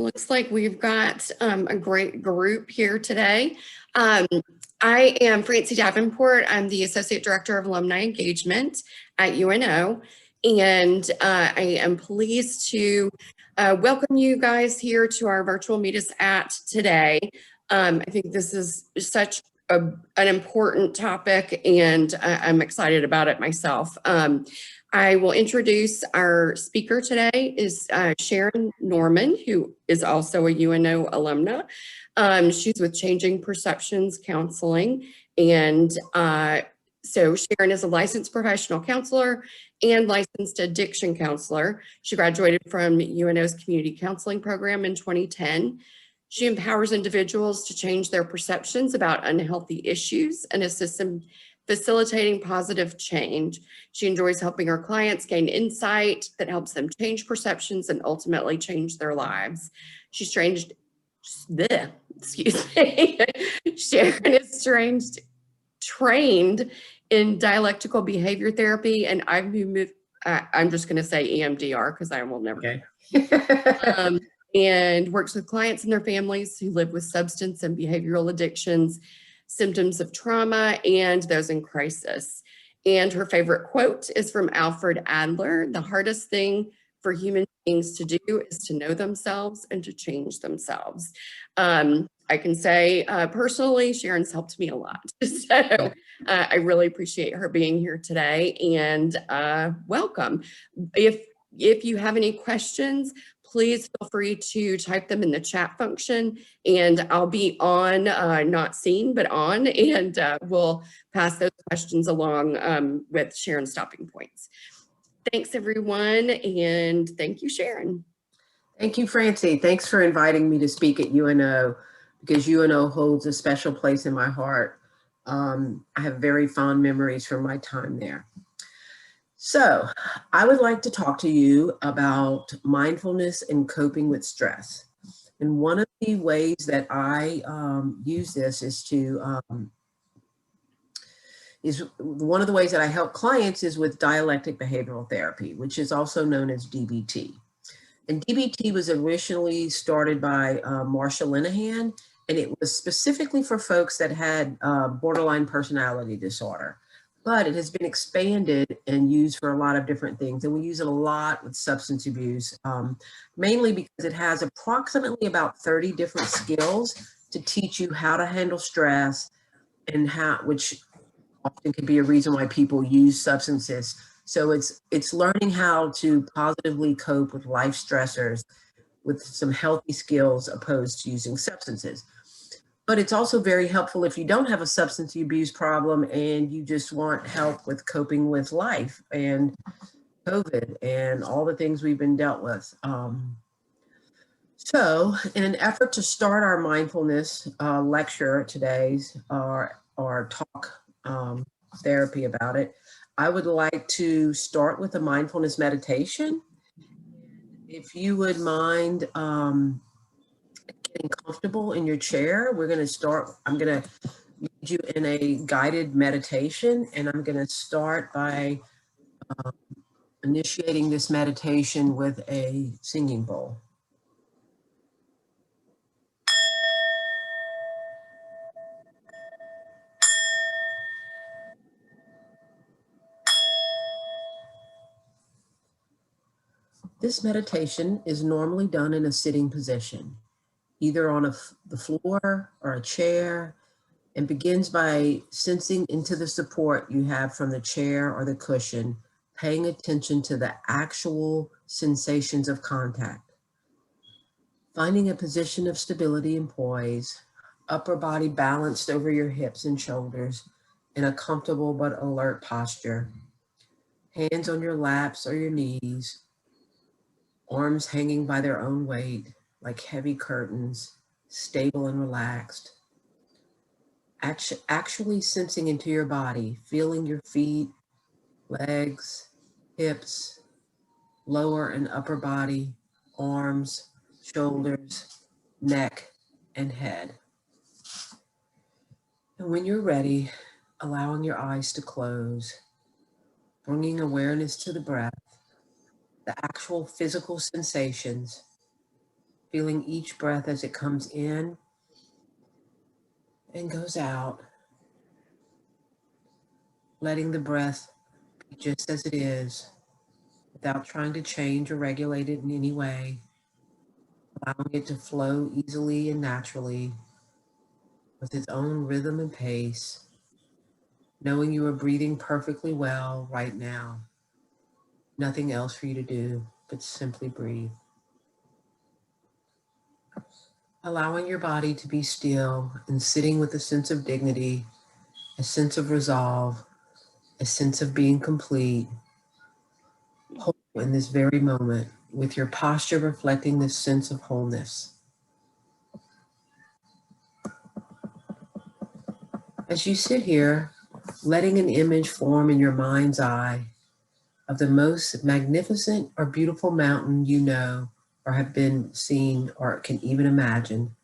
Looks like we've got a great group here today. I am Francie Davenport. I'm the Associate Director of Alumni Engagement at UNO, and I am pleased to welcome you guys here to our virtual Meet Us At today. I think this is such an important topic, and I'm excited about it myself. I will introduce our speaker today is Sharon Norman, who is also a UNO alumna. She's with Changing Perceptions Counseling. And so Sharon is a licensed professional counselor and licensed addiction counselor. She graduated from UNO's community counseling program in 2010. She empowers individuals to change their perceptions about unhealthy issues and assists them facilitating positive change. She enjoys helping her clients gain insight that helps them change perceptions and ultimately change their lives. She's trained, excuse me, Sharon is trained in dialectical behavior therapy, and I'm just going to say EMDR because I will never. Okay. And works with clients and their families who live with substance and behavioral addictions, symptoms of trauma, and those in crisis. And her favorite quote is from Alfred Adler: "The hardest thing for human beings to do is to know themselves and to change themselves." I can say personally, Sharon's helped me a lot. So I really appreciate her being here today, and welcome. If you have any questions, please feel free to type them in the chat function, and I'll be on, not seen, but on, and we'll pass those questions along with Sharon's stopping points. Thanks, everyone, and thank you, Sharon. Thank you, Francie. Thanks for inviting me to speak at UNO, because UNO holds a special place in my heart. I have very fond memories from my time there. So I would like to talk to you about mindfulness and coping with stress. And one of the ways that I use this is one of the ways that I help clients is with dialectic behavioral therapy, which is also known as DBT. And DBT was originally started by Marsha Linehan, and it was specifically for folks that had borderline personality disorder. But it has been expanded and used for a lot of different things. And we use it a lot with substance abuse, mainly because it has approximately about 30 different skills to teach you how to handle stress, and which often can be a reason why people use substances. So it's learning how to positively cope with life stressors with some healthy skills opposed to using substances. But it's also very helpful if you don't have a substance abuse problem and you just want help with coping with life and COVID and all the things we've been dealt with. So in an effort to start our mindfulness lecture today's, our talk therapy about it, I would like to start with a mindfulness meditation. If you would mind getting comfortable in your chair, we're going to start. I'm going to lead you in a guided meditation, and I'm going to start by initiating this meditation with a singing bowl. This meditation is normally done in a sitting position, either on the floor or a chair, and begins by sensing into the support you have from the chair or the cushion, paying attention to the actual sensations of contact. Finding a position of stability and poise, upper body balanced over your hips and shoulders in a comfortable but alert posture. Hands on your laps or your knees, arms hanging by their own weight like heavy curtains, stable and relaxed. Actually sensing into your body, feeling your feet, legs, hips, lower and upper body, arms, shoulders, neck, and head. And when you're ready, allowing your eyes to close, bringing awareness to the breath, the actual physical sensations, feeling each breath as it comes in and goes out, letting the breath be just as it is without trying to change or regulate it in any way, allowing it to flow easily and naturally with its own rhythm and pace, knowing you are breathing perfectly well right now. Nothing else for you to do but simply breathe. Allowing your body to be still and sitting with a sense of dignity, a sense of resolve, a sense of being complete, whole in this very moment, with your posture reflecting this sense of wholeness. As you sit here, letting an image form in your mind's eye of the most magnificent or beautiful mountain you know or have been seen or can even imagine,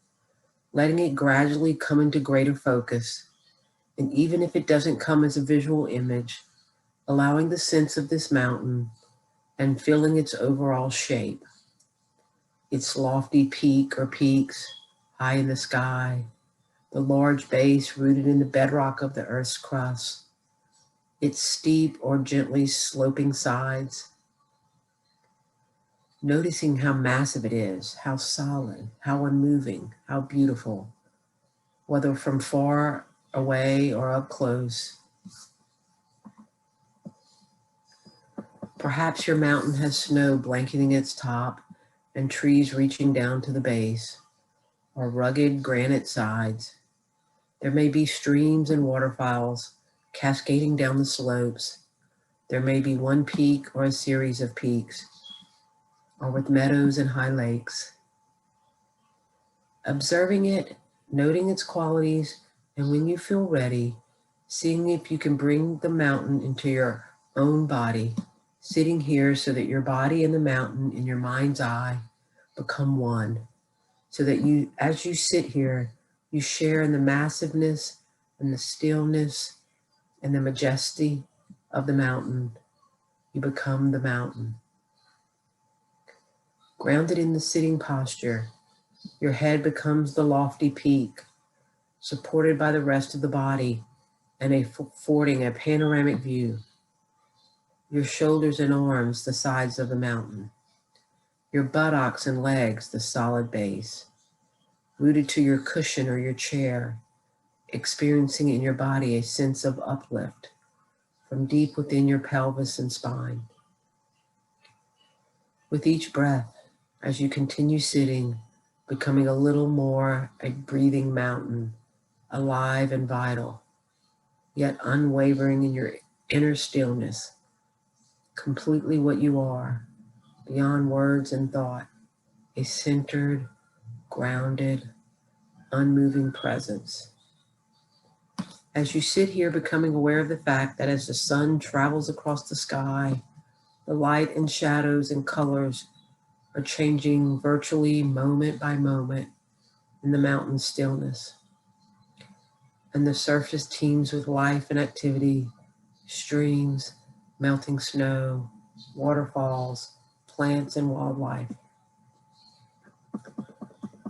letting it gradually come into greater focus. And even if it doesn't come as a visual image, allowing the sense of this mountain and feeling its overall shape, its lofty peak or peaks high in the sky, the large base rooted in the bedrock of the Earth's crust, its steep or gently sloping sides, noticing how massive it is, how solid, how unmoving, how beautiful, whether from far away or up close. Perhaps your mountain has snow blanketing its top and trees reaching down to the base, or rugged granite sides. There may be streams and waterfalls cascading down the slopes. There may be one peak or a series of peaks, or with meadows and high lakes. Observing it, noting its qualities, and when you feel ready, seeing if you can bring the mountain into your own body, sitting here so that your body and the mountain in your mind's eye become one, so that you, as you sit here, you share in the massiveness and the stillness and the majesty of the mountain. You become the mountain. Grounded in the sitting posture, your head becomes the lofty peak, supported by the rest of the body and affording a panoramic view. Your shoulders and arms, the sides of the mountain. Your buttocks and legs, the solid base. Rooted to your cushion or your chair, experiencing in your body a sense of uplift from deep within your pelvis and spine. With each breath, as you continue sitting, becoming a little more a breathing mountain, alive and vital, yet unwavering in your inner stillness, completely what you are, beyond words and thought, a centered, grounded, unmoving presence. As you sit here, becoming aware of the fact that as the sun travels across the sky, the light and shadows and colors are changing virtually moment by moment in the mountain stillness. And the surface teems with life and activity, streams, melting snow, waterfalls, plants, and wildlife.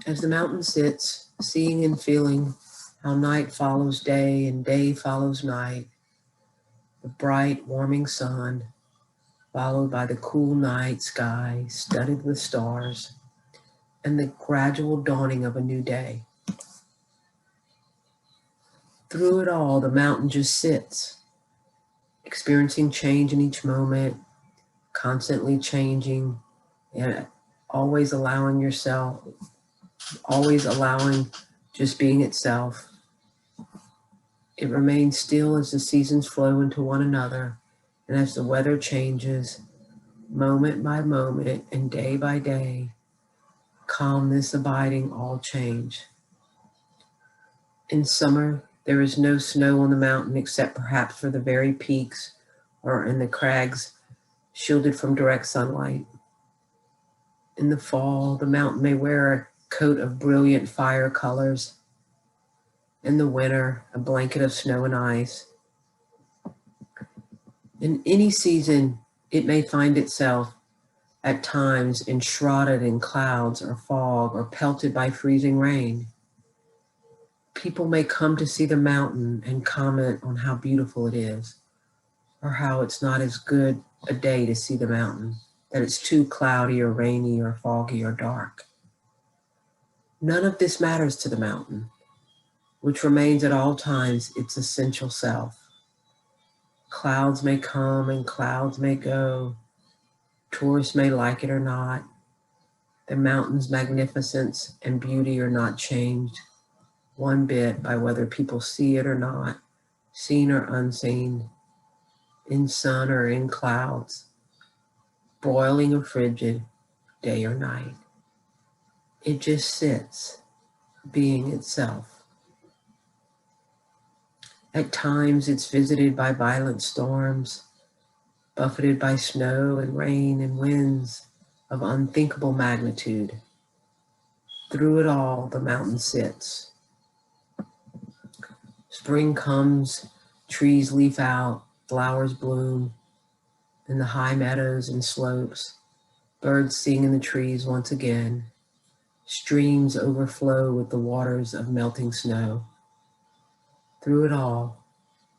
As the mountain sits, seeing and feeling how night follows day and day follows night, the bright, warming sun, followed by the cool night sky studded with stars, and the gradual dawning of a new day. Through it all, the mountain just sits, experiencing change in each moment, constantly changing, and always allowing yourself, always allowing just being itself. It remains still as the seasons flow into one another, and as the weather changes, moment by moment and day by day, calmness abiding all change. In summer, there is no snow on the mountain except perhaps for the very peaks or in the crags shielded from direct sunlight. In the fall, the mountain may wear a coat of brilliant fire colors. In the winter, a blanket of snow and ice. In any season, it may find itself at times enshrouded in clouds or fog or pelted by freezing rain. People may come to see the mountain and comment on how beautiful it is, or how it's not as good a day to see the mountain, that it's too cloudy or rainy or foggy or dark. None of this matters to the mountain, which remains at all times its essential self. Clouds may come and clouds may go. Tourists may like it or not. The mountain's magnificence and beauty are not changed one bit by whether people see it or not, seen or unseen, in sun or in clouds, broiling or frigid, day or night. It just sits, being itself. At times it's visited by violent storms, buffeted by snow and rain and winds of unthinkable magnitude. Through it all, the mountain sits. Spring comes, trees leaf out, flowers bloom in the high meadows and slopes. Birds sing in the trees once again. Streams overflow with the waters of melting snow. Through it all,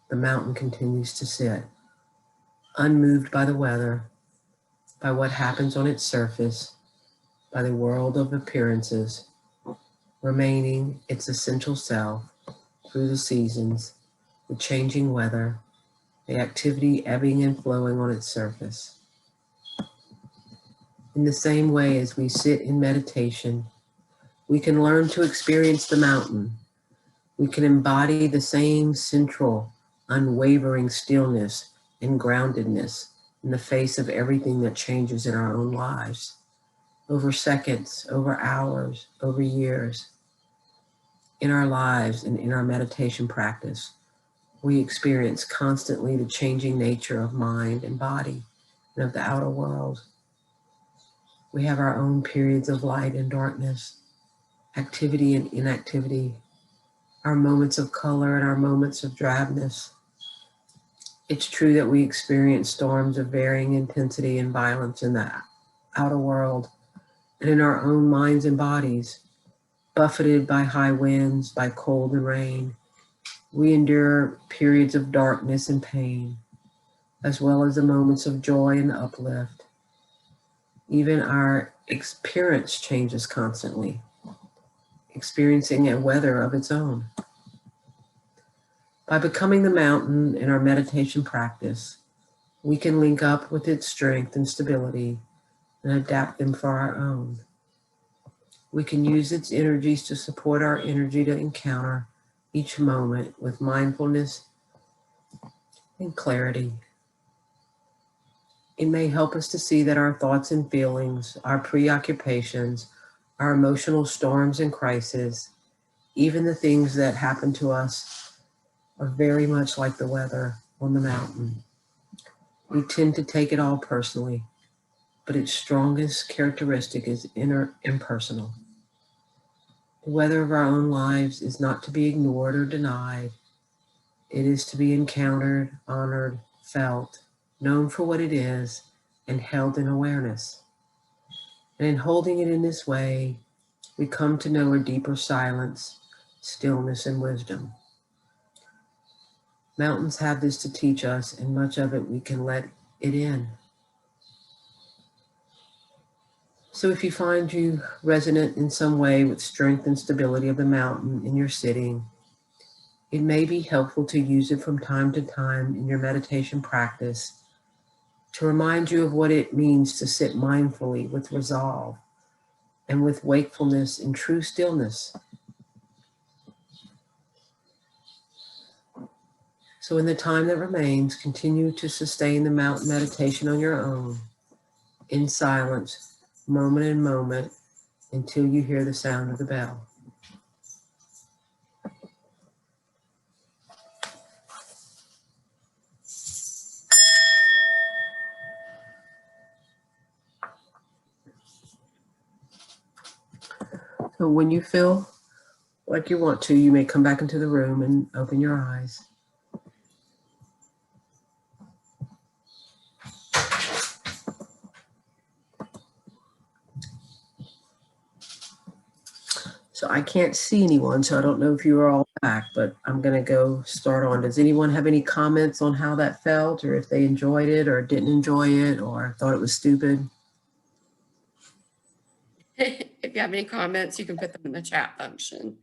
the mountain continues to sit, unmoved by the weather, by what happens on its surface, by the world of appearances, remaining its essential self through the seasons, the changing weather, the activity ebbing and flowing on its surface. In the same way as we sit in meditation, we can learn to experience the mountain. We can embody the same central, unwavering stillness and groundedness in the face of everything that changes in our own lives, over seconds, over hours, over years. In our lives and in our meditation practice, we experience constantly the changing nature of mind and body and of the outer world. We have our own periods of light and darkness, activity and inactivity, our moments of color and our moments of drabness. It's true that we experience storms of varying intensity and violence in the outer world and in our own minds and bodies, buffeted by high winds, by cold and rain. We endure periods of darkness and pain, as well as the moments of joy and uplift. Even our experience changes constantly, experiencing a weather of its own. By becoming the mountain in our meditation practice, we can link up with its strength and stability and adapt them for our own. We can use its energies to support our energy to encounter each moment with mindfulness and clarity. It may help us to see that our thoughts and feelings, our preoccupations, our emotional storms and crises, even the things that happen to us, are very much like the weather on the mountain. We tend to take it all personally, but its strongest characteristic is impersonal. The weather of our own lives is not to be ignored or denied. It is to be encountered, honored, felt, known for what it is, and held in awareness. And in holding it in this way, we come to know a deeper silence, stillness, and wisdom. Mountains have this to teach us, and much of it we can let it in. So if you find you resonant in some way with strength and stability of the mountain in your sitting, it may be helpful to use it from time to time in your meditation practice to remind you of what it means to sit mindfully with resolve and with wakefulness in true stillness. So in the time that remains, continue to sustain the mountain meditation on your own, in silence, moment in moment, until you hear the sound of the bell. So when you feel like you want to, you may come back into the room and open your eyes. So I can't see anyone, so I don't know if you are all back, but I'm going to go start on. Does anyone have any comments on how that felt, or if they enjoyed it or didn't enjoy it or thought it was stupid? If you have any comments, you can put them in the chat function.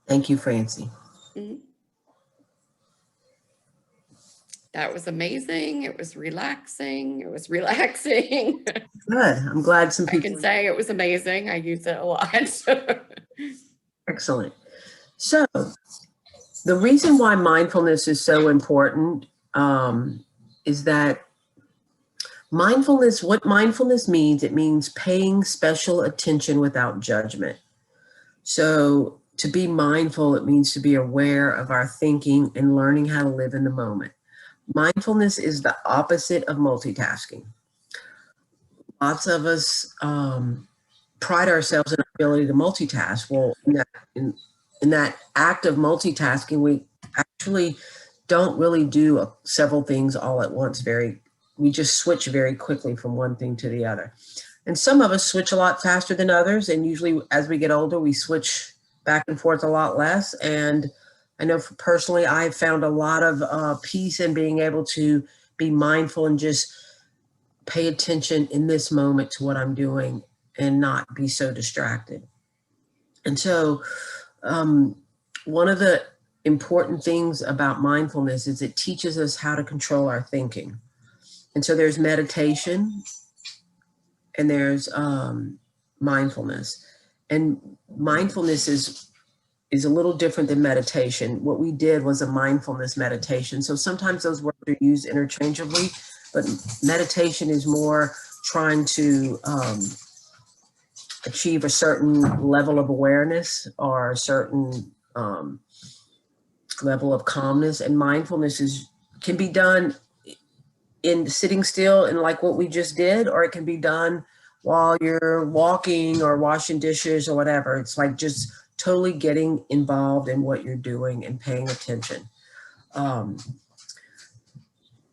Thank you, Francie. Mhm. That was amazing. It was relaxing. It was relaxing. Good. I'm glad some I people. can say it was amazing. I use it a lot. Excellent. So the reason why mindfulness is so important is that what mindfulness means, it means paying special attention without judgment. So to be mindful, it means to be aware of our thinking and learning how to live in the moment. Mindfulness is the opposite of multitasking. Lots of us pride ourselves in our ability to multitask. Well, in that act of multitasking, we actually don't really do several things all at once. We just switch very quickly from one thing to the other. And some of us switch a lot faster than others. And usually as we get older, we switch back and forth a lot less. And I know personally, I've found a lot of peace in being able to be mindful and just pay attention in this moment to what I'm doing and not be so distracted. And so one of the important things about mindfulness is it teaches us how to control our thinking. And so there's meditation and there's mindfulness. And mindfulness is a little different than meditation. What we did was a mindfulness meditation. So sometimes those words are used interchangeably, but meditation is more trying to achieve a certain level of awareness or a certain level of calmness. And mindfulness can be done in sitting still and like what we just did, or it can be done while you're walking or washing dishes or whatever. It's like just totally getting involved in what you're doing and paying attention.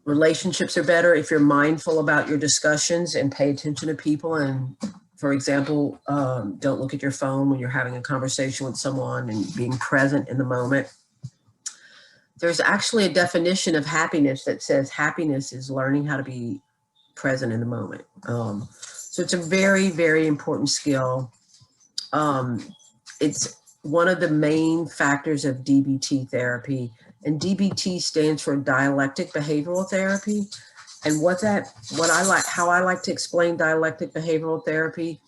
Relationships are better if you're mindful about your discussions and pay attention to people. And for example, don't look at your phone when you're having a conversation with someone and being present in the moment. There's actually a definition of happiness that says happiness is learning how to be present in the moment. So it's a very, very important skill. It's one of the main factors of DBT therapy, and DBT stands for dialectic behavioral therapy. And how I like to explain dialectic behavioral therapy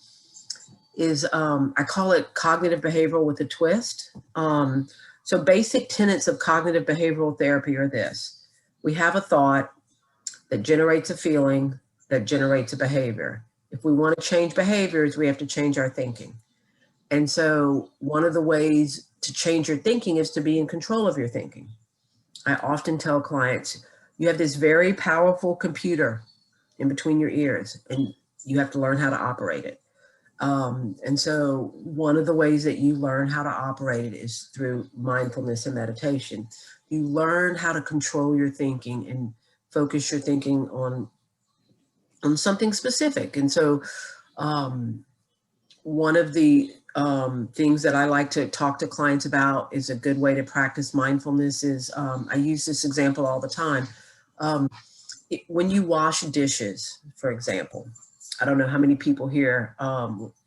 is I call it cognitive behavioral with a twist. So basic tenets of cognitive behavioral therapy are this: we have a thought that generates a feeling that generates a behavior. If we want to change behaviors, we have to change our thinking. And so one of the ways to change your thinking is to be in control of your thinking. I often tell clients, you have this very powerful computer in between your ears, and you have to learn how to operate it. And so one of the ways that you learn how to operate it is through mindfulness and meditation. You learn how to control your thinking and focus your thinking on something specific. And so one of the things that I like to talk to clients about is a good way to practice mindfulness is, I use this example all the time. When you wash dishes, for example, I don't know how many people here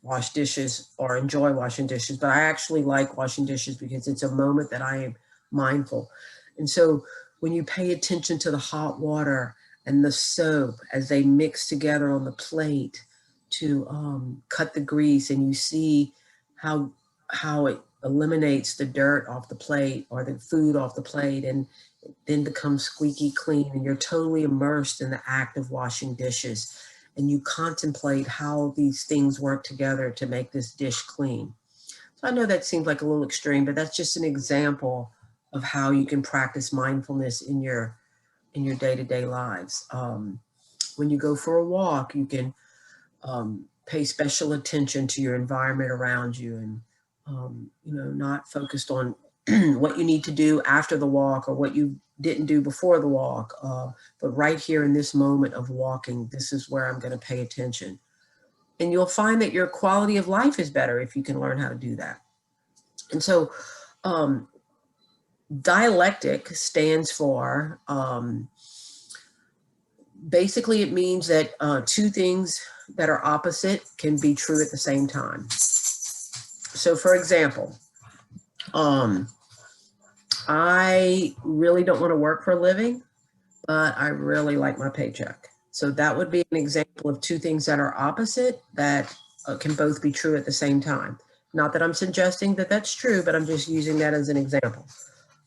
wash dishes or enjoy washing dishes, but I actually like washing dishes because it's a moment that I am mindful. And so when you pay attention to the hot water and the soap as they mix together on the plate to cut the grease, and you see how it eliminates the dirt off the plate or the food off the plate, and it then becomes squeaky clean, and you're totally immersed in the act of washing dishes. And you contemplate how these things work together to make this dish clean. So I know that seems like a little extreme, but that's just an example of how you can practice mindfulness in your day-to-day lives. When you go for a walk, you can pay special attention to your environment around you, and not focused on what you need to do after the walk or what you didn't do before the walk, but right here in this moment of walking, this is where I'm going to pay attention. And you'll find that your quality of life is better if you can learn how to do that. And so dialectic stands for, basically it means that two things that are opposite can be true at the same time. So for example, I really don't want to work for a living, but I really like my paycheck. So that would be an example of two things that are opposite that can both be true at the same time. Not that I'm suggesting that that's true, but I'm just using that as an example.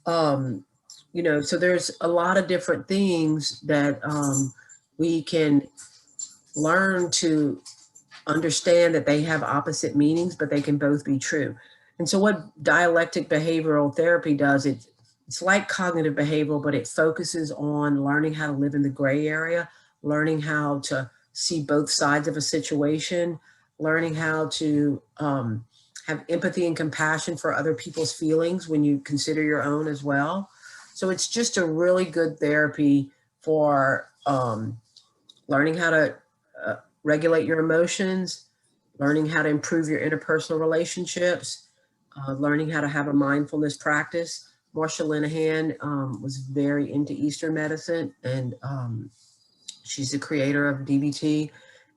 You know, so there's a lot of different things that we can learn to understand that they have opposite meanings, but they can both be true. And so what dialectic behavioral therapy does, it's like cognitive behavioral, but it focuses on learning how to live in the gray area, learning how to see both sides of a situation, learning how to have empathy and compassion for other people's feelings when you consider your own as well. So it's just a really good therapy for learning how to regulate your emotions, learning how to improve your interpersonal relationships, learning how to have a mindfulness practice. Marsha Linehan was very into Eastern medicine, and she's the creator of DBT.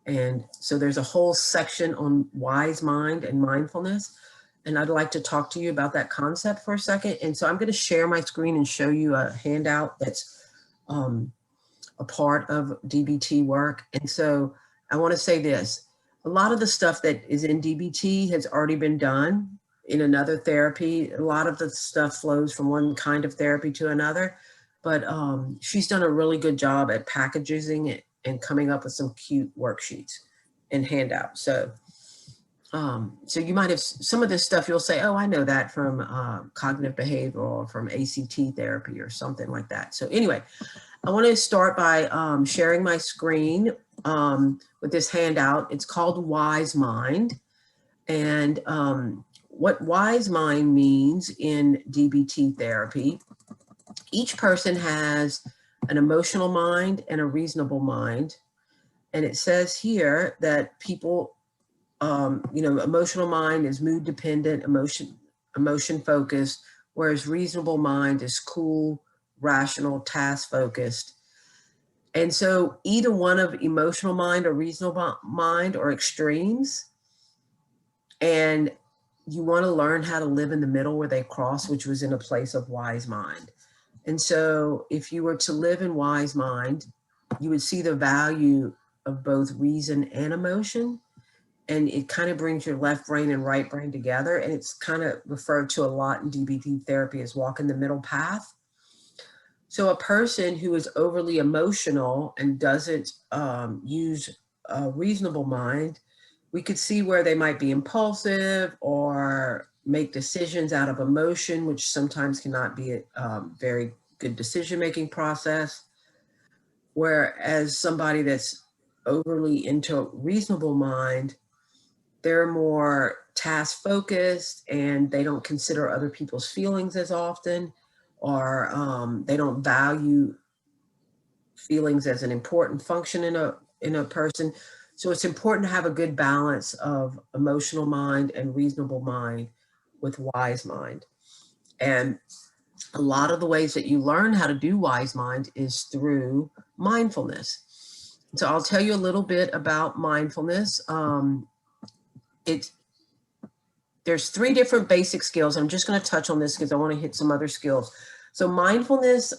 And so there's a whole section on wise mind and mindfulness. And I'd like to talk to you about that concept for a second. And so I'm going to share my screen and show you a handout that's a part of DBT work. And so I want to say this, a lot of the stuff that is in DBT has already been done in another therapy. A lot of the stuff flows from one kind of therapy to another, but she's done a really good job at packaging it and coming up with some cute worksheets and handouts. So you might have some of this stuff you'll say, oh, I know that from cognitive behavioral or from ACT therapy or something like that. So anyway, I want to start by sharing my screen with this handout. It's called Wise Mind. And what Wise Mind means in DBT therapy, each person has an emotional mind and a reasonable mind. And it says here that people, you know, emotional mind is mood dependent, emotion focused, whereas reasonable mind is cool, rational, task focused. And so either one of emotional mind or reasonable mind are extremes. And you want to learn how to live in the middle where they cross, which was in a place of wise mind. And so if you were to live in wise mind, you would see the value of both reason and emotion. And it kind of brings your left brain and right brain together. And it's kind of referred to a lot in DBT therapy as walking the middle path. So a person who is overly emotional and doesn't use a reasonable mind, we could see where they might be impulsive or make decisions out of emotion, which sometimes cannot be a very good decision-making process. Whereas somebody that's overly into reasonable mind, they're more task focused and they don't consider other people's feelings as often, or they don't value feelings as an important function in a person. So it's important to have a good balance of emotional mind and reasonable mind with wise mind. And a lot of the ways that you learn how to do wise mind is through mindfulness. So I'll tell you a little bit about mindfulness. There's 3 different basic skills. I'm just going to touch on this because I want to hit some other skills. So mindfulness,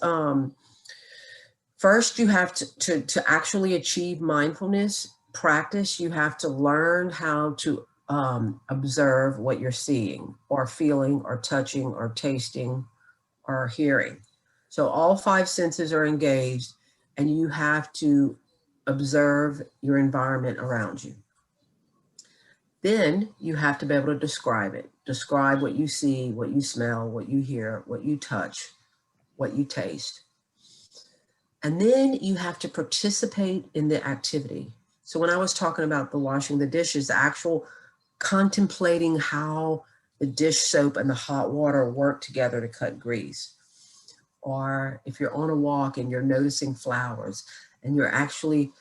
first you have to actually achieve mindfulness practice, you have to learn how to observe what you're seeing or feeling or touching or tasting or hearing. So all 5 senses are engaged and you have to observe your environment around you. Then you have to be able to describe it. Describe what you see, what you smell, what you hear, what you touch, what you taste. And then you have to participate in the activity. So when I was talking about the washing the dishes, the actual contemplating how the dish soap and the hot water work together to cut grease. Or if you're on a walk and you're noticing flowers and you're actually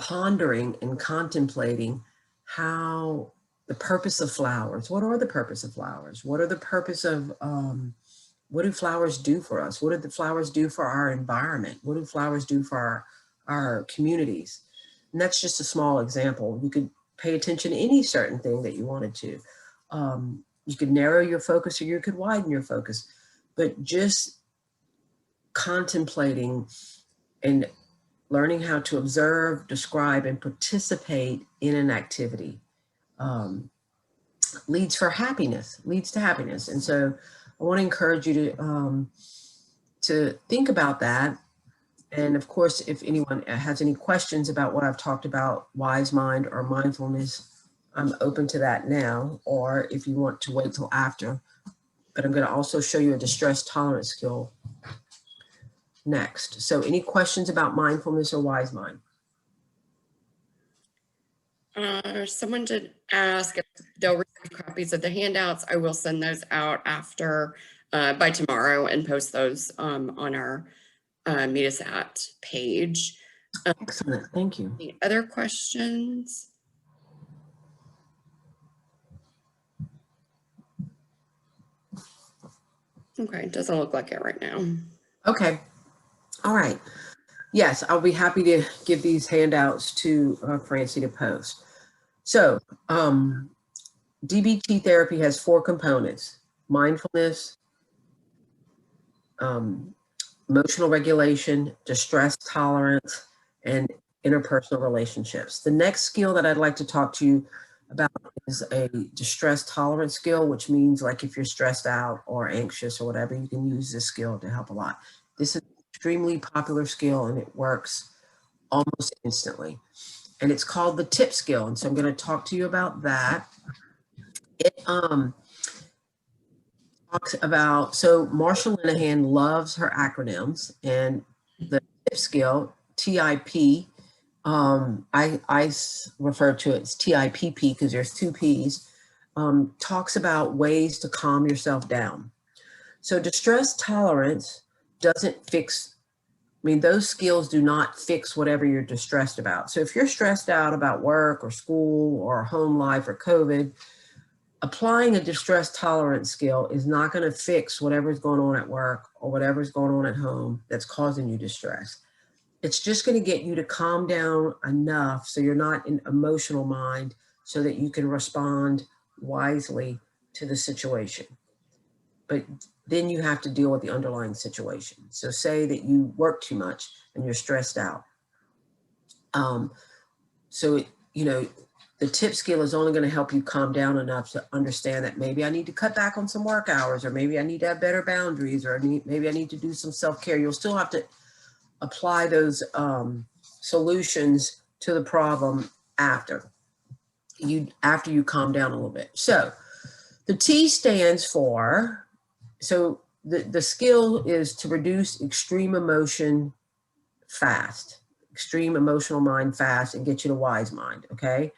pondering and contemplating how the purpose of flowers. What are the purpose of flowers? What are the purpose of, what do flowers do for us? What do the flowers do for our environment? What do flowers do for our communities? And that's just a small example. You could pay attention to any certain thing that you wanted to. You could narrow your focus or you could widen your focus, but just contemplating and learning how to observe, describe, and participate in an activity leads to happiness. And so I want to encourage you to think about that. And of course, if anyone has any questions about what I've talked about, wise mind or mindfulness, I'm open to that now, or if you want to wait till after. But I'm going to also show you a distress tolerance skill next. So any questions about mindfulness or wise mind? Someone did ask if they'll receive copies of the handouts. I will send those out after by tomorrow and post those on our Meet Us At page. Excellent, thank you. Any other questions? Okay, doesn't look like it right now. Okay, all right. Yes, I'll be happy to give these handouts to Francie to post. So DBT therapy has 4 components: mindfulness, emotional regulation, distress tolerance, and interpersonal relationships. The next skill that I'd like to talk to you about is a distress tolerance skill, which means like if you're stressed out or anxious or whatever, you can use this skill to help a lot. This is an extremely popular skill and it works almost instantly. And it's called the TIP skill. And so I'm going to talk to you about that. It talks about, so Marsha Linehan loves her acronyms, and the TIP skill, TIP, I refer to it as TIPP because there's 2 Ps, talks about ways to calm yourself down. So distress tolerance doesn't fix, I mean, those skills do not fix whatever you're distressed about. So if you're stressed out about work or school or home life or COVID, applying a distress tolerance skill is not going to fix whatever's going on at work or whatever's going on at home that's causing you distress. It's just going to get you to calm down enough so you're not in emotional mind so that you can respond wisely to the situation. But then you have to deal with the underlying situation. So say that you work too much and you're stressed out. The TIP skill is only going to help you calm down enough to understand that maybe I need to cut back on some work hours, or maybe I need to have better boundaries, or maybe I need to do some self-care. You'll still have to apply those solutions to the problem after you calm down a little bit. So the T stands for, so the skill is to reduce extreme emotional mind fast and get you to wise mind, okay?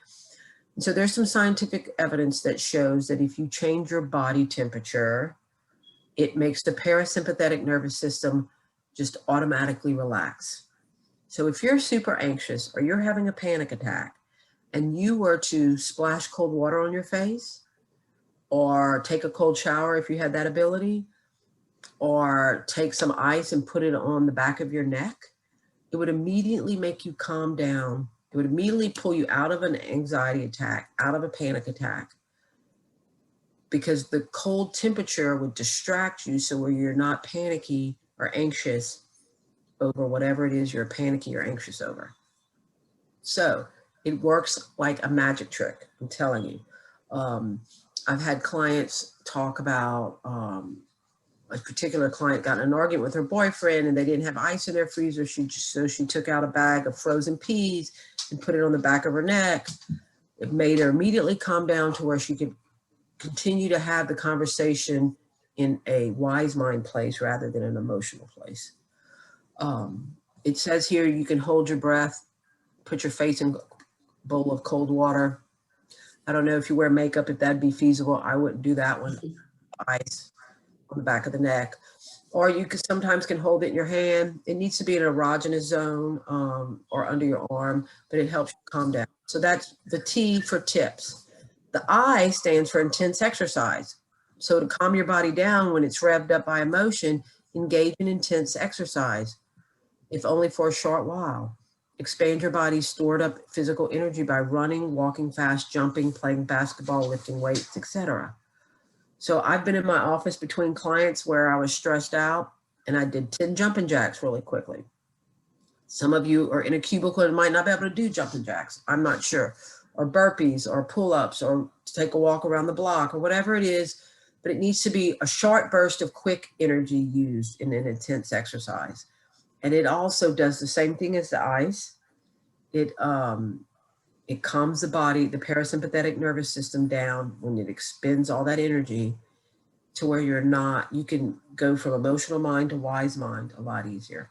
And so there's some scientific evidence that shows that if you change your body temperature, it makes the parasympathetic nervous system just automatically relax. So if you're super anxious or you're having a panic attack and you were to splash cold water on your face or take a cold shower if you had that ability, or take some ice and put it on the back of your neck, it would immediately make you calm down. It would immediately pull you out of an anxiety attack, out of a panic attack, because the cold temperature would distract you so where you're not panicky or anxious over whatever it is you're panicky or anxious over. So it works like a magic trick, I'm telling you. I've had clients talk about a particular client got in an argument with her boyfriend and they didn't have ice in their freezer. So she took out a bag of frozen peas and put it on the back of her neck. It made her immediately calm down to where she could continue to have the conversation in a wise mind place rather than an emotional place. It says here you can hold your breath, put your face in a bowl of cold water. I don't know if you wear makeup, if that'd be feasible. I wouldn't do that one. Ice on the back of the neck. or you can sometimes can hold it in your hand. It needs to be in an erogenous zone or under your arm, but it helps you calm down. So that's the T for tips. The I stands for intense exercise. So to calm your body down when it's revved up by emotion, engage in intense exercise, if only for a short while. Expand your body's stored up physical energy by running, walking fast, jumping, playing basketball, lifting weights, etc. So I've been in my office between clients where I was stressed out and I did 10 jumping jacks really quickly. Some of you are in a cubicle and might not be able to do jumping jacks. I'm not sure. Or burpees or pull-ups or take a walk around the block or whatever it is, but it needs to be a short burst of quick energy used in an intense exercise. And it also does the same thing as the ice. It calms the body, the parasympathetic nervous system down when it expends all that energy to where you can go from emotional mind to wise mind a lot easier.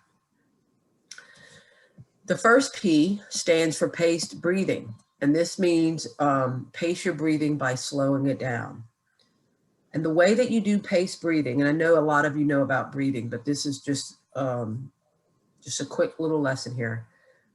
The first P stands for paced breathing. And this means pace your breathing by slowing it down. And the way that you do paced breathing, and I know a lot of you know about breathing, but this is just a quick little lesson here.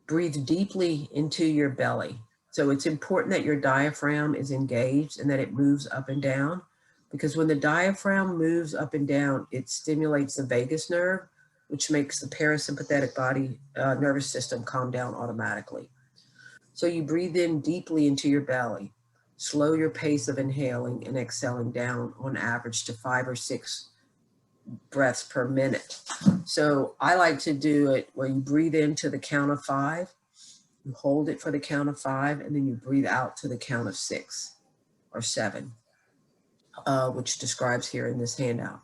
Breathe deeply into your belly. So it's important that your diaphragm is engaged and that it moves up and down, because when the diaphragm moves up and down, it stimulates the vagus nerve, which makes the parasympathetic body nervous system calm down automatically. So you breathe in deeply into your belly. Slow your pace of inhaling and exhaling down on average to 5 or 6 breaths per minute. So I like to do it where you breathe into the count of 5, you hold it for the count of 5, and then you breathe out to the count of 6 or 7, which describes here in this handout.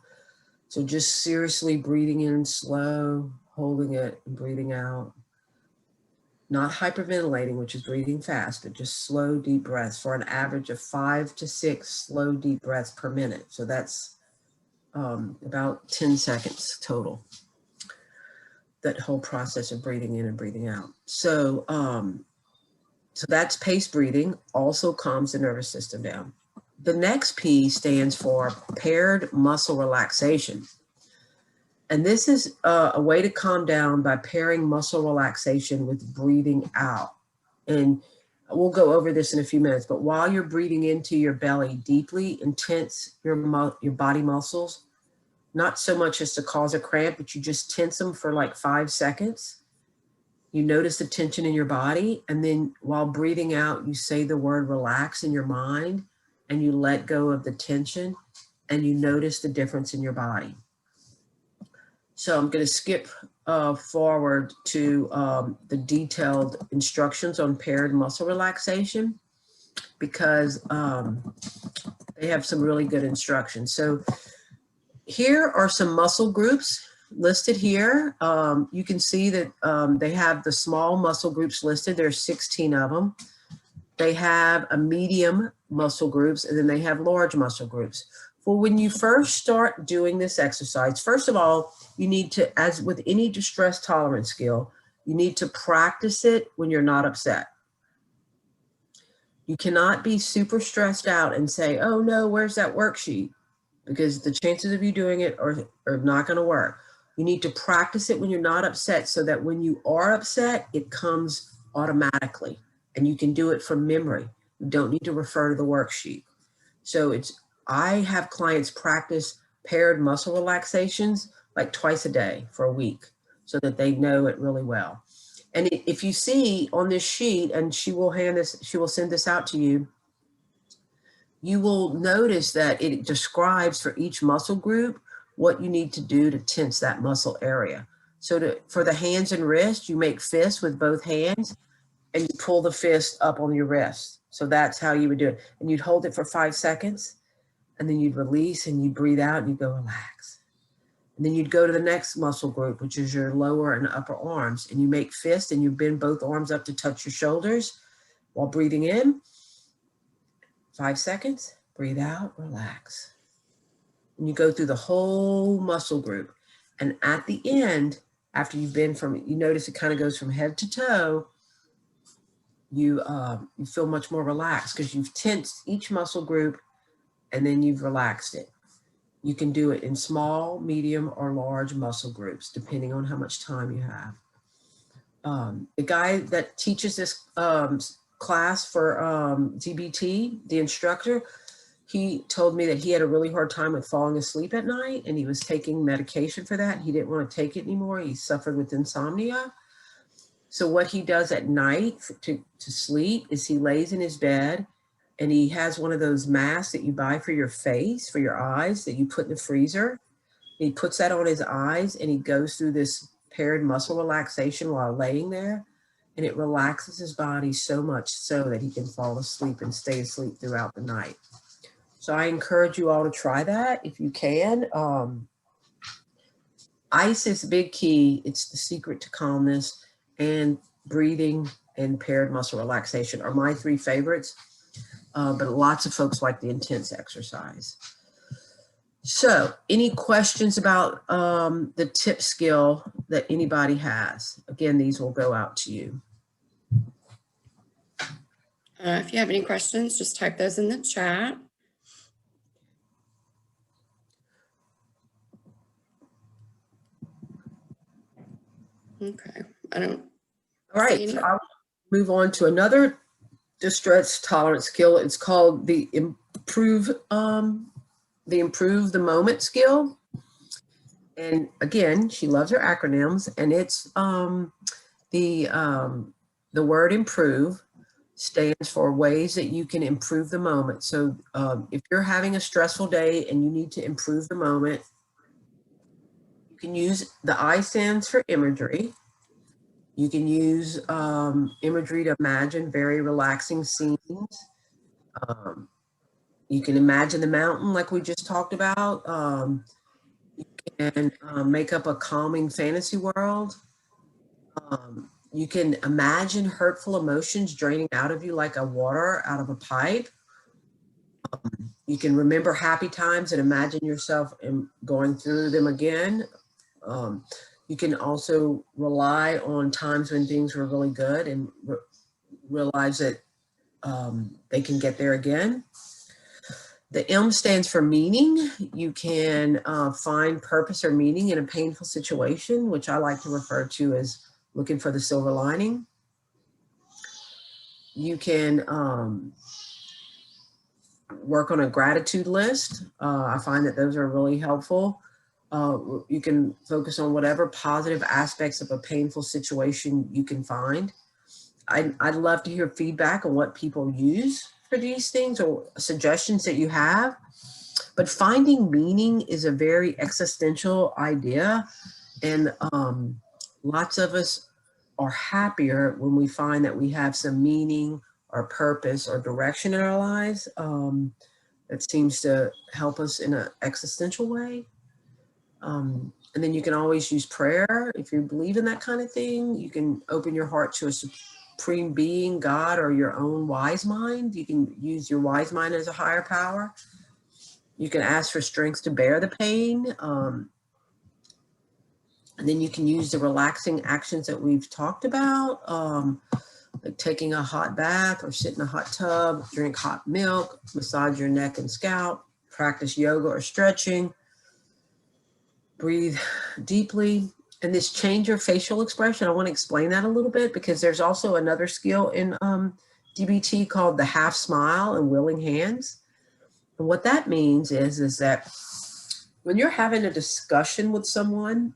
So just seriously breathing in slow, holding it and breathing out. Not hyperventilating, which is breathing fast, but just slow, deep breaths for an average of 5 to 6 slow, deep breaths per minute. So that's about 10 seconds total, that whole process of breathing in and breathing out. So, so that's paced breathing, also calms the nervous system down. The next P stands for paired muscle relaxation. And this is a way to calm down by pairing muscle relaxation with breathing out. And we'll go over this in a few minutes, but while you're breathing into your belly deeply, intense your body muscles, not so much as to cause a cramp, but you just tense them for like 5 seconds. You notice the tension in your body. And then while breathing out, you say the word relax in your mind and you let go of the tension and you notice the difference in your body. So I'm going to skip forward to the detailed instructions on paired muscle relaxation because they have some really good instructions. So here are some muscle groups listed here. You can see that they have the small muscle groups listed. There's 16 of them. They have a medium muscle groups, and then they have large muscle groups. Well, when you first start doing this exercise, first of all, you need to, as with any distress tolerance skill, you need to practice it when you're not upset. You cannot be super stressed out and say, oh no, where's that worksheet? Because the chances of you doing it are not going to work. You need to practice it when you're not upset so that when you are upset, it comes automatically and you can do it from memory. You don't need to refer to the worksheet. So I have clients practice paired muscle relaxations like twice a day for a week so that they know it really well. And if you see on this sheet, and she will send this out to you, you will notice that it describes for each muscle group what you need to do to tense that muscle area. So for the hands and wrists, you make fists with both hands and you pull the fist up on your wrist. So that's how you would do it. And you'd hold it for 5 seconds and then you'd release and you breathe out and you go relax. And then you'd go to the next muscle group, which is your lower and upper arms. And you make fists and you bend both arms up to touch your shoulders while breathing in. 5 seconds, breathe out, relax. And you go through the whole muscle group. And at the end, after you've been you notice it kind of goes from head to toe, you feel much more relaxed because you've tensed each muscle group and then you've relaxed it. You can do it in small, medium, or large muscle groups, depending on how much time you have. The guy that teaches this class for DBT, the instructor, he told me that he had a really hard time with falling asleep at night, and he was taking medication for that. He didn't want to take it anymore. He suffered with insomnia. So what he does at night to sleep is he lays in his bed, and he has one of those masks that you buy for your face, for your eyes, that you put in the freezer. He puts that on his eyes, and he goes through this paired muscle relaxation while laying there, and it relaxes his body so much so that he can fall asleep and stay asleep throughout the night. So I encourage you all to try that if you can. Ice is a big key. It's the secret to calmness, and breathing and paired muscle relaxation are my three favorites. But lots of folks like the intense exercise. So any questions about the tip skill that anybody has? Again, these will go out to you. If you have any questions, just type those in the chat. Okay, I don't. All right, so I'll move on to another distress tolerance skill. It's called the improve the moment skill. And again, she loves her acronyms, and it's the word improve stands for ways that you can improve the moment. So if you're having a stressful day and you need to improve the moment, you can use the I stands for imagery. You can use imagery to imagine very relaxing scenes. You can imagine the mountain like we just talked about. You can make up a calming fantasy world. You can imagine hurtful emotions draining out of you like a water out of a pipe. You can remember happy times and imagine yourself going through them again. You can also rely on times when things were really good and realize that they can get there again. The M stands for meaning. You can find purpose or meaning in a painful situation, which I like to refer to as looking for the silver lining. You can work on a gratitude list. I find that those are really helpful. You can focus on whatever positive aspects of a painful situation you can find. I'd love to hear feedback on what people use for these things or suggestions that you have. But finding meaning is a very existential idea. And lots of us are happier when we find that we have some meaning or purpose or direction in our lives. That seems to help us in an existential way. And then you can always use prayer. If you believe in that kind of thing, you can open your heart to a supreme being, God, or your own wise mind. You can use your wise mind as a higher power. You can ask for strength to bear the pain. And then you can use the relaxing actions that we've talked about, like taking a hot bath or sit in a hot tub, drink hot milk, massage your neck and scalp, practice yoga or stretching, breathe deeply. And this change your facial expression, I want to explain that a little bit because there's also another skill in DBT called the half smile and willing hands. And what that means is that when you're having a discussion with someone,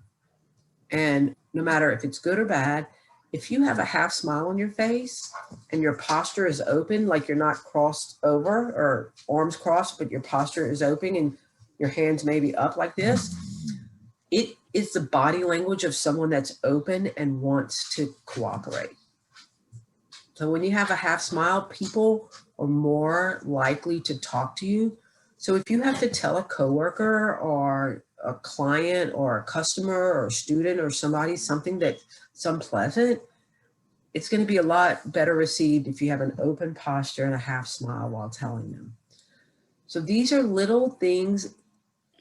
and no matter if it's good or bad, if you have a half smile on your face and your posture is open, like you're not crossed over or arms crossed, but your posture is open and your hands may be up like this, it is the body language of someone that's open and wants to cooperate. So when you have a half smile, people are more likely to talk to you. So if you have to tell a coworker or a client or a customer or a student or somebody something that's unpleasant, it's going to be a lot better received if you have an open posture and a half smile while telling them. So these are little things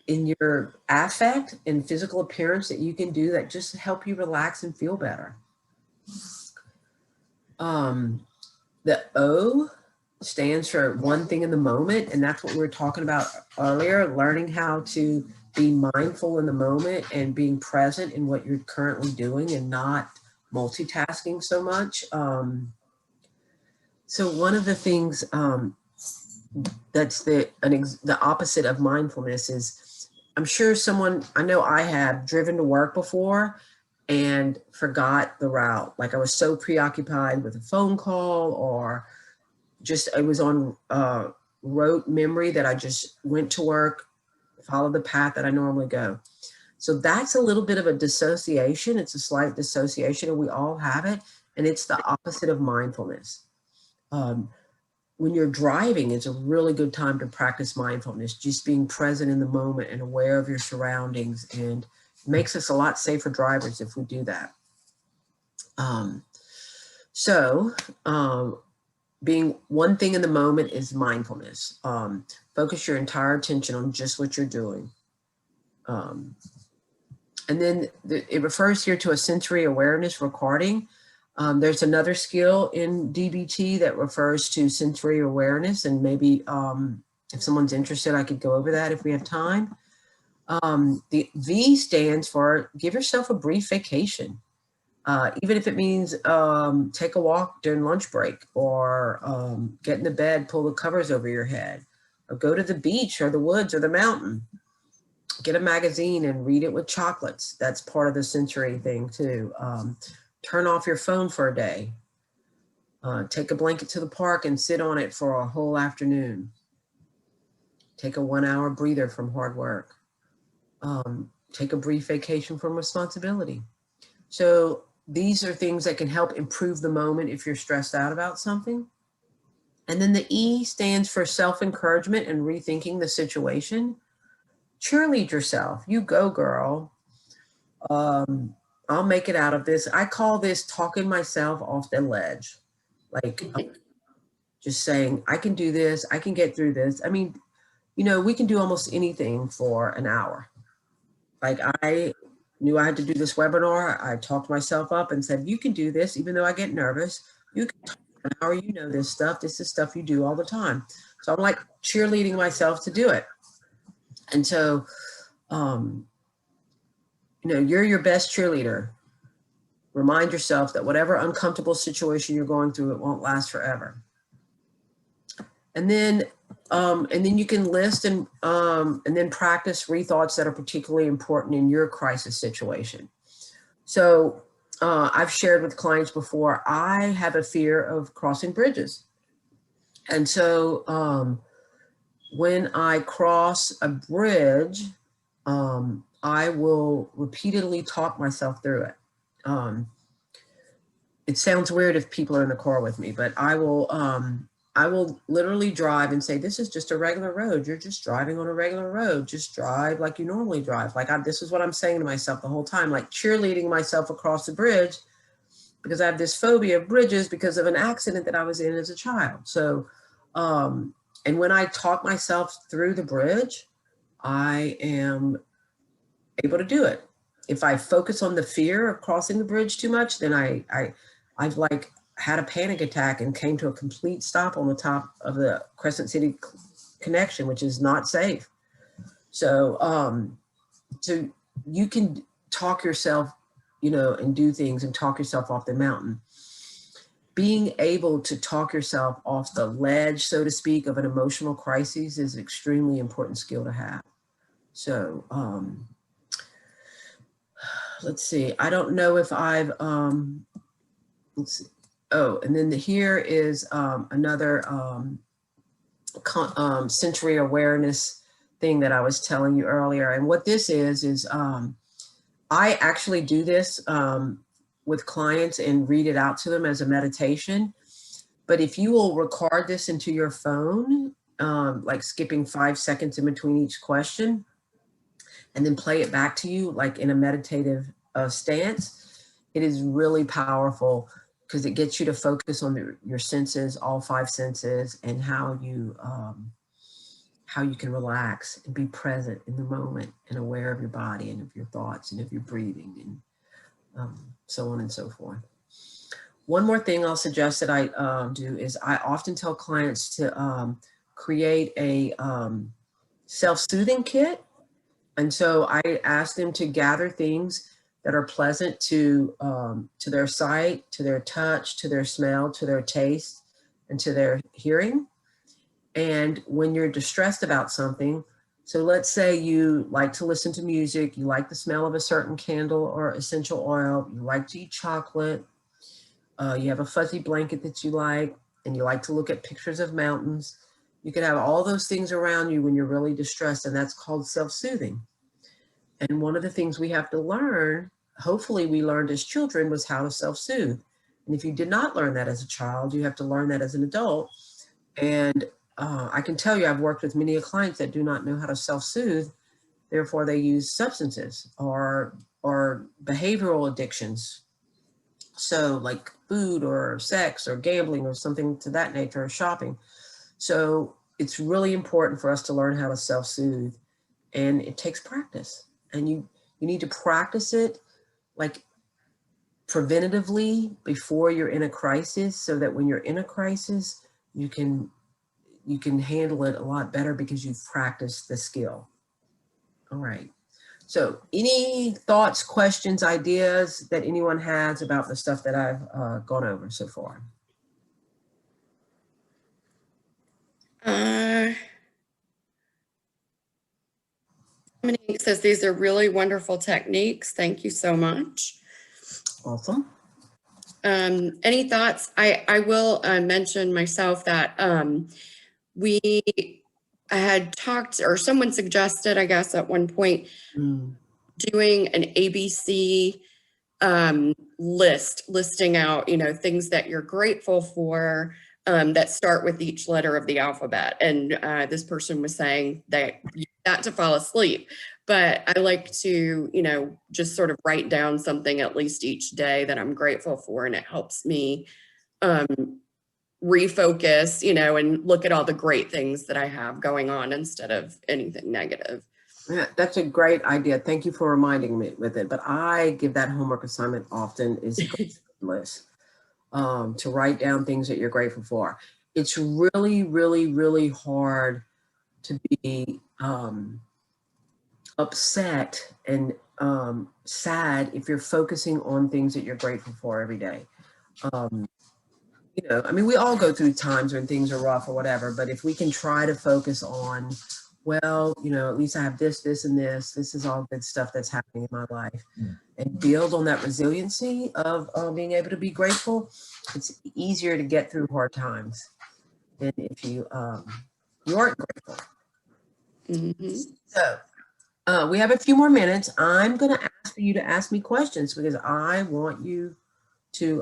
in your affect and physical appearance that you can do that just help you relax and feel better. The O stands for one thing in the moment. And that's what we were talking about earlier, learning how to be mindful in the moment and being present in what you're currently doing and not multitasking so much. So one of the things that's the opposite of mindfulness is, I'm sure I know I have driven to work before and forgot the route. Like I was so preoccupied with a phone call, or just, I was on rote memory that I just went to work, followed the path that I normally go. So that's a little bit of a dissociation. It's a slight dissociation, and we all have it. And it's the opposite of mindfulness. When you're driving, it's a really good time to practice mindfulness, just being present in the moment and aware of your surroundings, and it makes us a lot safer drivers if we do that. Being one thing in the moment is mindfulness. Focus your entire attention on just what you're doing. And then it refers here to a sensory awareness recording. There's another skill in DBT that refers to sensory awareness, and maybe if someone's interested, I could go over that if we have time. The V stands for give yourself a brief vacation. Even if it means take a walk during lunch break, or get in the bed, pull the covers over your head, or go to the beach or the woods or the mountain. Get a magazine and read it with chocolates. That's part of the sensory thing too. Turn off your phone for a day. Take a blanket to the park and sit on it for a whole afternoon. Take a 1 hour breather from hard work. Take a brief vacation from responsibility. So these are things that can help improve the moment if you're stressed out about something. And then the E stands for self-encouragement and rethinking the situation. Cheerlead yourself. You go, girl. I'll make it out of this. I call this talking myself off the ledge. Like just saying, I can do this. I can get through this. I mean, we can do almost anything for an hour. Like I knew I had to do this webinar. I talked myself up and said, you can do this, even though I get nervous. You can talk for an hour, this stuff. This is stuff you do all the time. So I'm like cheerleading myself to do it. And so, you're your best cheerleader. Remind yourself that whatever uncomfortable situation you're going through, it won't last forever. And then you can list and then practice rethoughts that are particularly important in your crisis situation. So I've shared with clients before, I have a fear of crossing bridges. And so when I cross a bridge, I will repeatedly talk myself through it. It sounds weird if people are in the car with me, but I will literally drive and say, this is just a regular road. You're just driving on a regular road. Just drive like you normally drive. Like this is what I'm saying to myself the whole time, like cheerleading myself across the bridge, because I have this phobia of bridges because of an accident that I was in as a child. So, and when I talk myself through the bridge, I am able to do it. If I focus on the fear of crossing the bridge too much, then I've like had a panic attack and came to a complete stop on the top of the Crescent City connection, which is not safe. So, so you can talk yourself, and do things and talk yourself off the mountain. Being able to talk yourself off the ledge, so to speak, of an emotional crisis is an extremely important skill to have. So, let's see. I don't know if I've, let's see. Oh, and then here is another sensory awareness thing that I was telling you earlier. And what this is I actually do this with clients and read it out to them as a meditation. But if you will record this into your phone, like skipping 5 seconds in between each question, and then play it back to you like in a meditative stance, it is really powerful, because it gets you to focus on your senses, all 5 senses, and how you can relax and be present in the moment and aware of your body and of your thoughts and of your breathing and so on and so forth. One more thing I'll suggest that I do is I often tell clients to create a self-soothing kit. And so I ask them to gather things that are pleasant to their sight, to their touch, to their smell, to their taste, and to their hearing. And when you're distressed about something, so let's say you like to listen to music, you like the smell of a certain candle or essential oil, you like to eat chocolate, you have a fuzzy blanket that you like, and you like to look at pictures of mountains. You can have all those things around you when you're really distressed, and that's called self-soothing. And one of the things we have to learn, hopefully we learned as children, was how to self-soothe. And if you did not learn that as a child, you have to learn that as an adult. And I can tell you, I've worked with many clients that do not know how to self-soothe. Therefore, they use substances or behavioral addictions. So like food or sex or gambling or something to that nature, or shopping. So it's really important for us to learn how to self-soothe, and it takes practice. And you need to practice it like preventatively before you're in a crisis, so that when you're in a crisis, you can handle it a lot better because you've practiced the skill. All right. So any thoughts, questions, ideas that anyone has about the stuff that I've gone over so far? Dominique says these are really wonderful techniques. Thank you so much. Awesome. Any thoughts? I will mention myself that I had talked, or someone suggested, I guess, at one point, doing an ABC listing out, things that you're grateful for that start with each letter of the alphabet. And this person was saying that you got to fall asleep. But I like to, just sort of write down something at least each day that I'm grateful for, and it helps me refocus, and look at all the great things that I have going on instead of anything negative. Yeah, that's a great idea. Thank you for reminding me with it. But I give that homework assignment often, is a list to write down things that you're grateful for. It's really, really, really hard to be upset and sad if you're focusing on things that you're grateful for every day. I mean, we all go through times when things are rough or whatever, but if we can try to focus on, well, at least I have this, this, and this is all good stuff that's happening in my life, and build on that resiliency of being able to be grateful, it's easier to get through hard times than if you aren't grateful. Mm-hmm. So we have a few more minutes. I'm going to ask for you to ask me questions because I want you to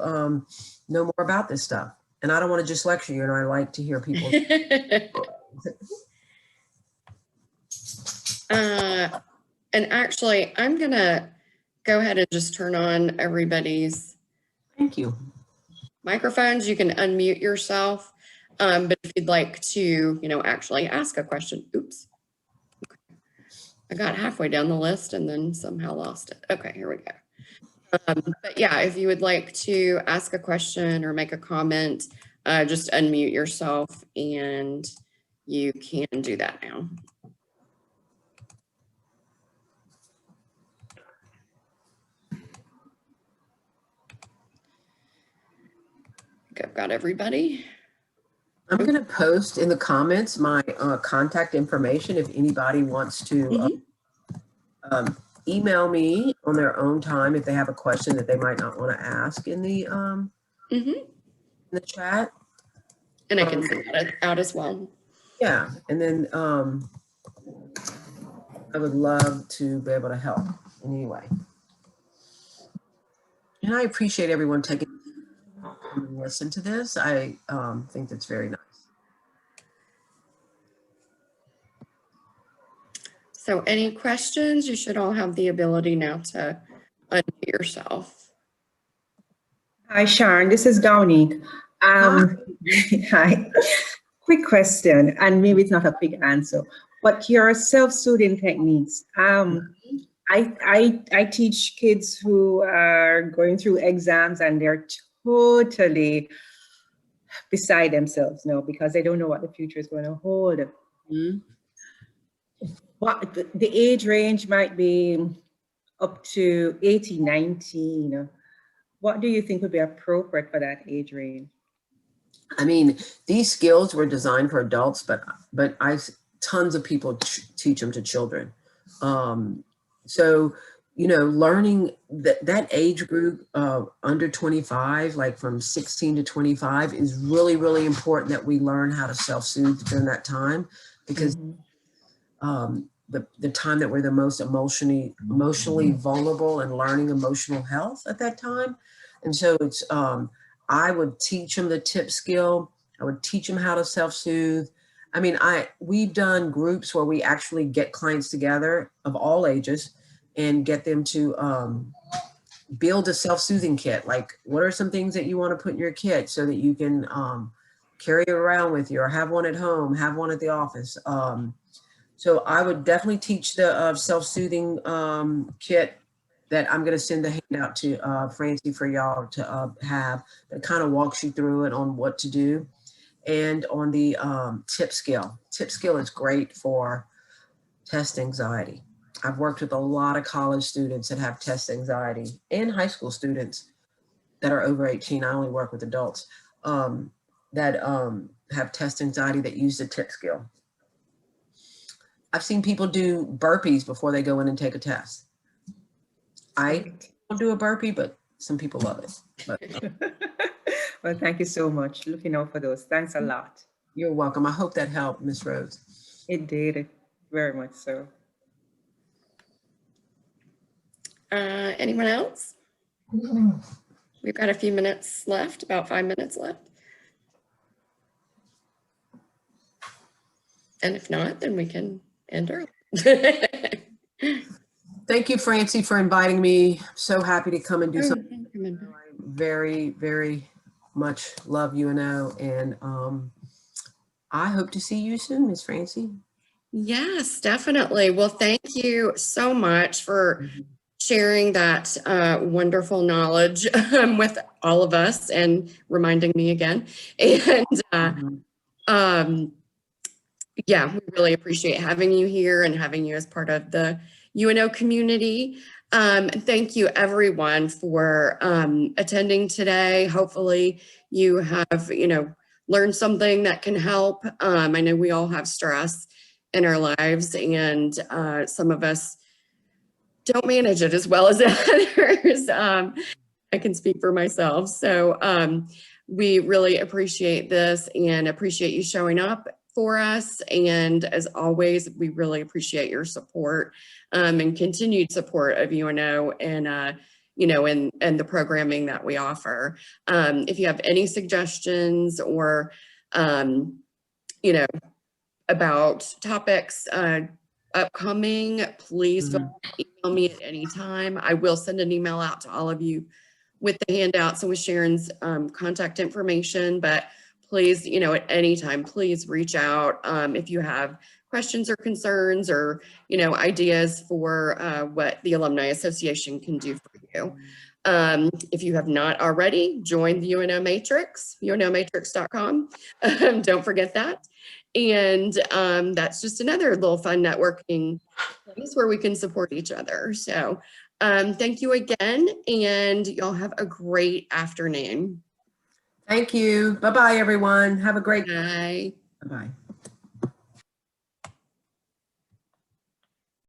know more about this stuff. And I don't want to just lecture you, and I like to hear people. And actually, I'm going to go ahead and just turn on everybody's Thank you. microphones. You can unmute yourself. But if you'd like to, actually ask a question. Oops. Okay. I got halfway down the list and then somehow lost it. Okay, here we go. But yeah, if you would like to ask a question or make a comment, just unmute yourself and you can do that now. I've got everybody. I'm going to post in the comments my contact information if anybody wants to email me on their own time if they have a question that they might not want to ask in the in the chat. And I can send that out as well. Yeah, and then I would love to be able to help in any way. And I appreciate everyone taking time to listen to this. I think that's very nice. So any questions? You should all have the ability now to unmute yourself. Hi, Sharon. This is Dominique. Hi. Quick question, and maybe it's not a quick answer, but your self-soothing techniques. I teach kids who are going through exams and they're totally beside themselves now because they don't know what the future is going to hold. Mhm. What the age range might be up to 18, 19. What do you think would be appropriate for that age range? I mean, these skills were designed for adults, but tons of people teach them to children. So, learning that age group under 25, like from 16 to 25, is really, really important that we learn how to self-soothe during that time, because the time that we're the most emotionally vulnerable and learning emotional health at that time. And so it's I would teach them the tip skill. I would teach them how to self-soothe. I mean, we've done groups where we actually get clients together of all ages and get them to build a self-soothing kit. Like, what are some things that you want to put in your kit so that you can carry it around with you, or have one at home, have one at the office. So I would definitely teach the self-soothing kit that I'm going to send a handout to Francie for y'all to have, that kind of walks you through it on what to do. And on the tip skill. Tip skill is great for test anxiety. I've worked with a lot of college students that have test anxiety, and high school students that are over 18. I only work with adults that have test anxiety that use the tip skill. I've seen people do burpees before they go in and take a test. I don't do a burpee, but some people love it. But, Well, thank you so much. Looking out for those. Thanks a lot. you're welcome. I hope that helped, Ms. Rhodes. It did, very much so. Anyone else? We've got a few minutes left, about 5 minutes left. And if not, then we can end early. Thank you, Francie, for inviting me. I'm so happy to come and do something. Remember. I very, very much love UNO, and I hope to see you soon, Ms. Francie. Yes, definitely. Well, thank you so much for sharing that wonderful knowledge with all of us and reminding me again. And yeah, we really appreciate having you here and having you as part of the UNO community. Thank you everyone for attending today. Hopefully you have, learned something that can help. I know we all have stress in our lives, and some of us don't manage it as well as others. I can speak for myself. So we really appreciate this and appreciate you showing up for us. And as always, we really appreciate your support and continued support of UNO and and the programming that we offer. If you have any suggestions or about topics upcoming, please feel free to email me at any time. I will send an email out to all of you with the handouts and with Sharon's contact information, but please, at any time, please reach out if you have questions or concerns or, ideas for what the Alumni Association can do for you. If you have not already, join the UNO Matrix, unomatrix.com. Don't forget that. And that's just another little fun networking place where we can support each other. So thank you again, and y'all have a great afternoon. Thank you. Bye-bye, everyone. Have a great Bye. Bye-bye.